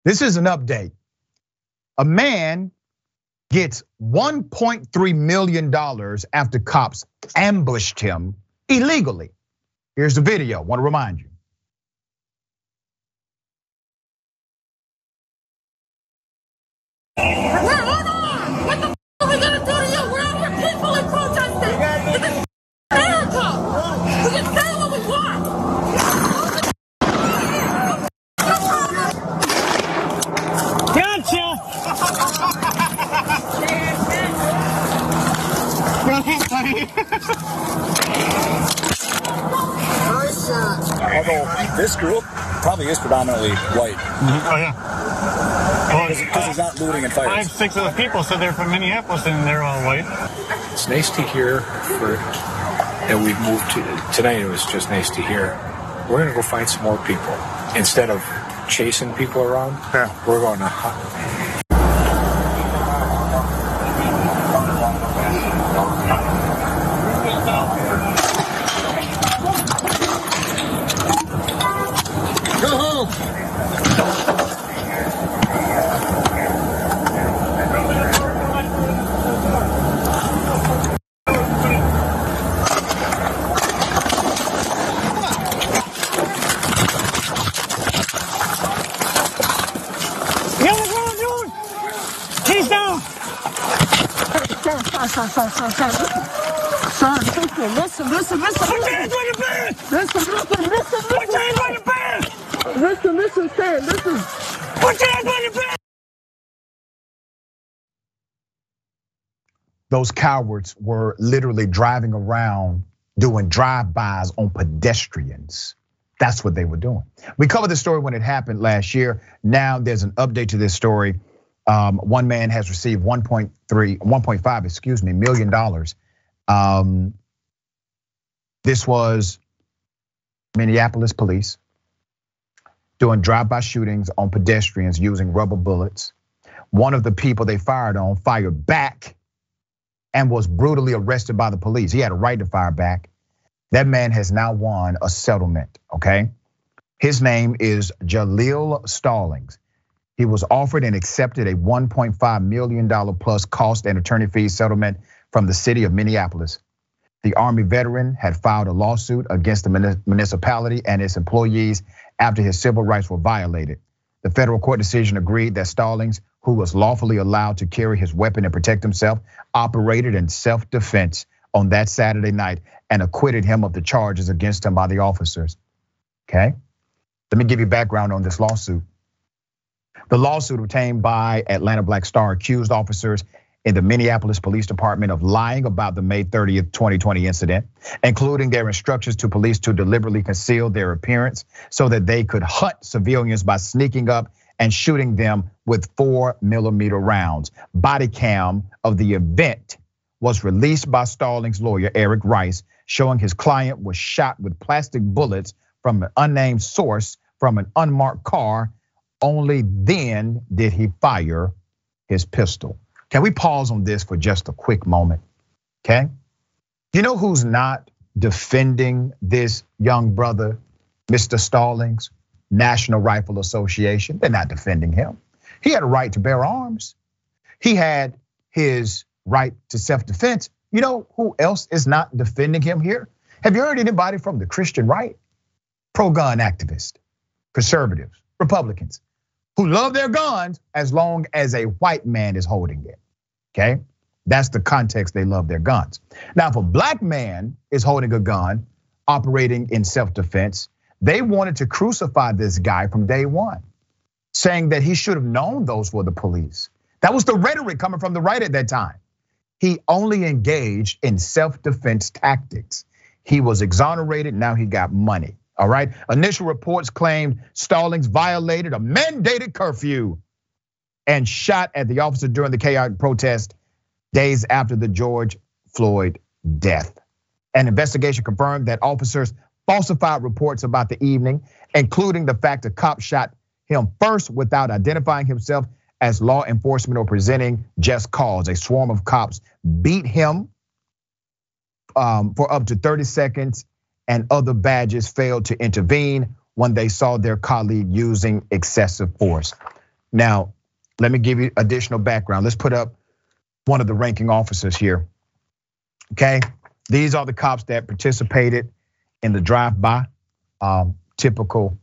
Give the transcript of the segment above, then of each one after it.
This is an update. A man gets $1.3 million after cops ambushed him illegally. Here's the video, want to remind you. Hold on! What the f are we gonna do to you? We're out here peacefully protesting! This is America! We can say what we want! Gotcha! Go ahead, buddy. Although this group probably is predominantly white. Oh, yeah. Because he's not looting and fighting. 5, 6 of the people said they're from Minneapolis and they're all white. It's nice to hear that we've moved to tonight. It was just nice to hear. We're going to go find some more people. Instead of chasing people around, we're going to Son, listen. Put your hands on your bed! Listen. Put your hands on your bed! Listen, Put your hands on your bed! Those cowards were literally driving around doing drive-bys on pedestrians. That's what they were doing. We covered the story when it happened last year. Now there's an update to this story. One man has received $1.5 million. This was Minneapolis police doing drive-by shootings on pedestrians using rubber bullets. One of the people they fired on fired back and was brutally arrested by the police. He had a right to fire back. That man has now won a settlement, okay? His name is Jaleel Stallings. He was offered and accepted a $1.5 million plus cost and attorney fees settlement from the city of Minneapolis. The Army veteran had filed a lawsuit against the municipality and its employees after his civil rights were violated. The federal court decision agreed that Stallings, who was lawfully allowed to carry his weapon and protect himself, operated in self-defense on that Saturday night and acquitted him of the charges against him by the officers. Okay, let me give you background on this lawsuit. The lawsuit obtained by Atlanta Black Star accused officers in the Minneapolis Police Department of lying about the May 30th, 2020 incident, including their instructions to police to deliberately conceal their appearance so that they could hunt civilians by sneaking up and shooting them with 4mm rounds. Body cam of the event was released by Stallings' lawyer, Eric Rice, showing his client was shot with plastic bullets from an unnamed source from an unmarked car. Only then did he fire his pistol. Can we pause on this for just a quick moment, okay? You know who's not defending this young brother, Mr. Stallings? National Rifle Association, they're not defending him. He had a right to bear arms. He had his right to self-defense. You know who else is not defending him here? Have you heard anybody from the Christian right? Pro-gun activists, conservatives, Republicans, who love their guns as long as a white man is holding it, okay? That's the context they love their guns. Now, if a black man is holding a gun, operating in self-defense, they wanted to crucify this guy from day one, saying that he should have known those were the police. That was the rhetoric coming from the right at that time. He only engaged in self-defense tactics. He was exonerated, now he got money, all right? Initial reports claimed Stallings violated a mandated curfew and shot at the officer during the chaotic protest days after the George Floyd death. An investigation confirmed that officers falsified reports about the evening, including the fact a cop shot him first without identifying himself as law enforcement or presenting just cause. A swarm of cops beat him for up to 30 seconds, and other badges failed to intervene when they saw their colleague using excessive force. Now, let me give you additional background. Let's put up one of the ranking officers here. Okay, these are the cops that participated in the drive-by, typical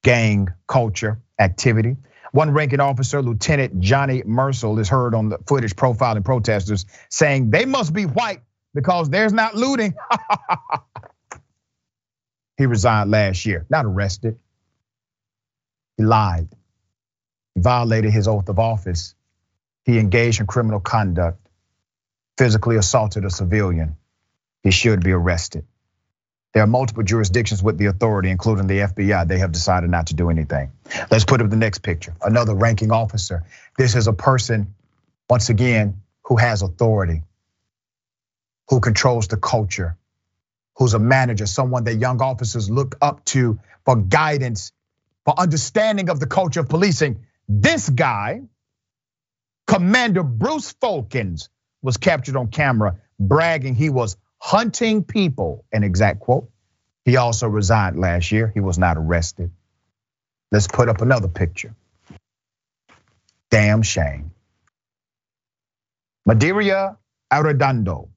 gang culture activity. One ranking officer, Lieutenant Johnny Mercil, is heard on the footage profiling protesters saying they must be white because there's not looting. He resigned last year, not arrested. He lied. He violated his oath of office. He engaged in criminal conduct, physically assaulted a civilian. He should be arrested. There are multiple jurisdictions with the authority, including the FBI. They have decided not to do anything. Let's put up the next picture. Another ranking officer. This is a person, once again, who has authority, who controls the culture, who's a manager, someone that young officers look up to for guidance, for understanding of the culture of policing. This guy, Commander Bruce Folkens, was captured on camera bragging he was hunting people, an exact quote. He also resigned last year. He was not arrested. Let's put up another picture. Damn shame. Madiria Arredondo.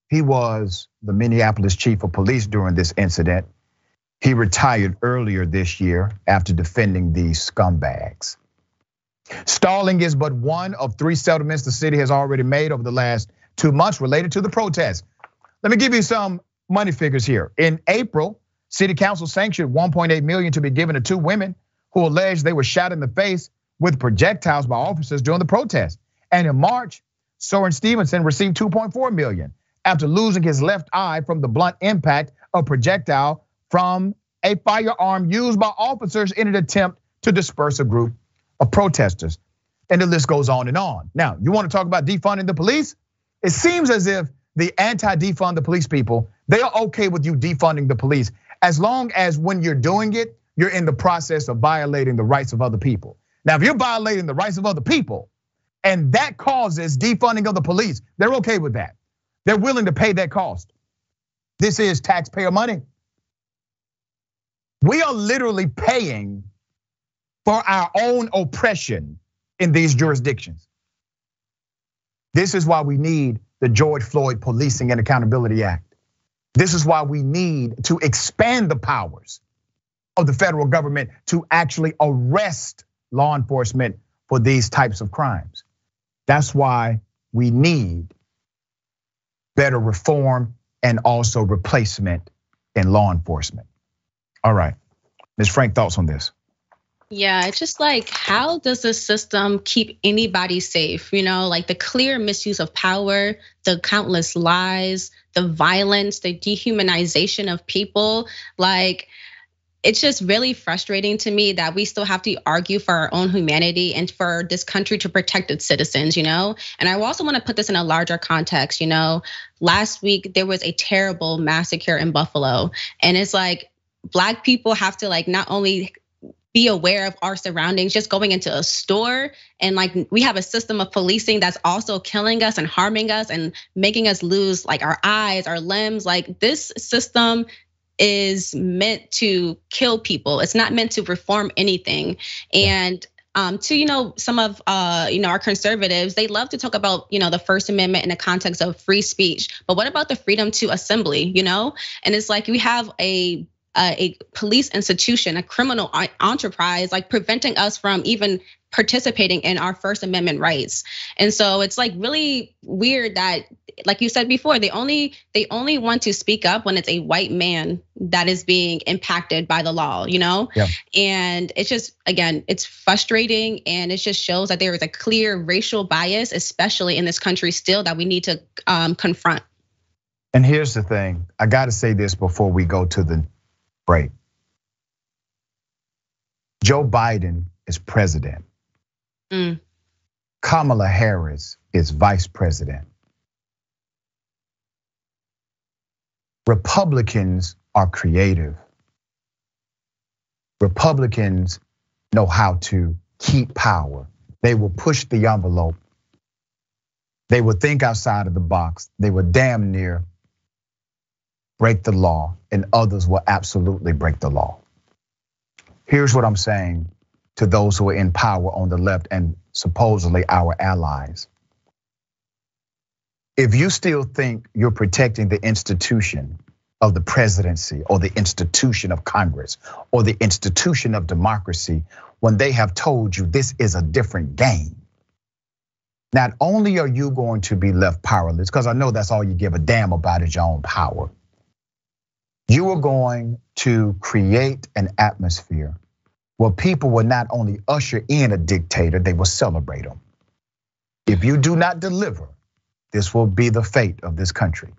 He was the Minneapolis chief of police during this incident. He retired earlier this year after defending these scumbags. Stallings is but one of 3 settlements the city has already made over the last 2 months related to the protests. Let me give you some money figures here. In April, city council sanctioned 1.8 million to be given to 2 women who alleged they were shot in the face with projectiles by officers during the protest. And in March, Soren Stevenson received 2.4 million after losing his left eye from the blunt impact of projectile from a firearm used by officers in an attempt to disperse a group of protesters. And the list goes on and on. Now, you want to talk about defunding the police? It seems as if the anti-defund the police people, they are okay with you defunding the police as long as when you're doing it, you're in the process of violating the rights of other people. Now, if you're violating the rights of other people and that causes defunding of the police, they're okay with that. They're willing to pay that cost. This is taxpayer money. We are literally paying for our own oppression in these jurisdictions. This is why we need the George Floyd Policing and Accountability Act. This is why we need to expand the powers of the federal government to actually arrest law enforcement for these types of crimes. That's why we need better reform and also replacement in law enforcement. All right, Ms. Frank, thoughts on this? Yeah, it's just like, how does the system keep anybody safe? You know, like the clear misuse of power, the countless lies, the violence, the dehumanization of people. Like, it's just really frustrating to me that we still have to argue for our own humanity and for this country to protect its citizens, you know? And I also want to put this in a larger context, you know? Last week, there was a terrible massacre in Buffalo. And it's like, Black people have to like not only be aware of our surroundings, just going into a store and like we have a system of policing that's also killing us and harming us and making us lose like our eyes, our limbs. Like this system is meant to kill people. It's not meant to reform anything. And to some of our conservatives, they love to talk about the First Amendment in the context of free speech. But what about the freedom to assembly? And it's like we have a police institution, a criminal enterprise, like preventing us from even participating in our First Amendment rights. And so it's like really weird that, like you said before, they only want to speak up when it's a white man that is being impacted by the law, Yeah. And it's just, again, it's frustrating, and it just shows that there is a clear racial bias, especially in this country still, that we need to confront. And here's the thing, I gotta say this before we go to the break. Joe Biden is president. Kamala Harris is vice president. Republicans are creative. Republicans know how to keep power. They will push the envelope. They will think outside of the box. They will damn near break the law, and others will absolutely break the law. Here's what I'm saying to those who are in power on the left and supposedly our allies. If you still think you're protecting the institution of the presidency or the institution of Congress or the institution of democracy when they have told you this is a different game, not only are you going to be left powerless, because I know that's all you give a damn about is your own power, you are going to create an atmosphere where people will not only usher in a dictator, they will celebrate him. If you do not deliver, this will be the fate of this country.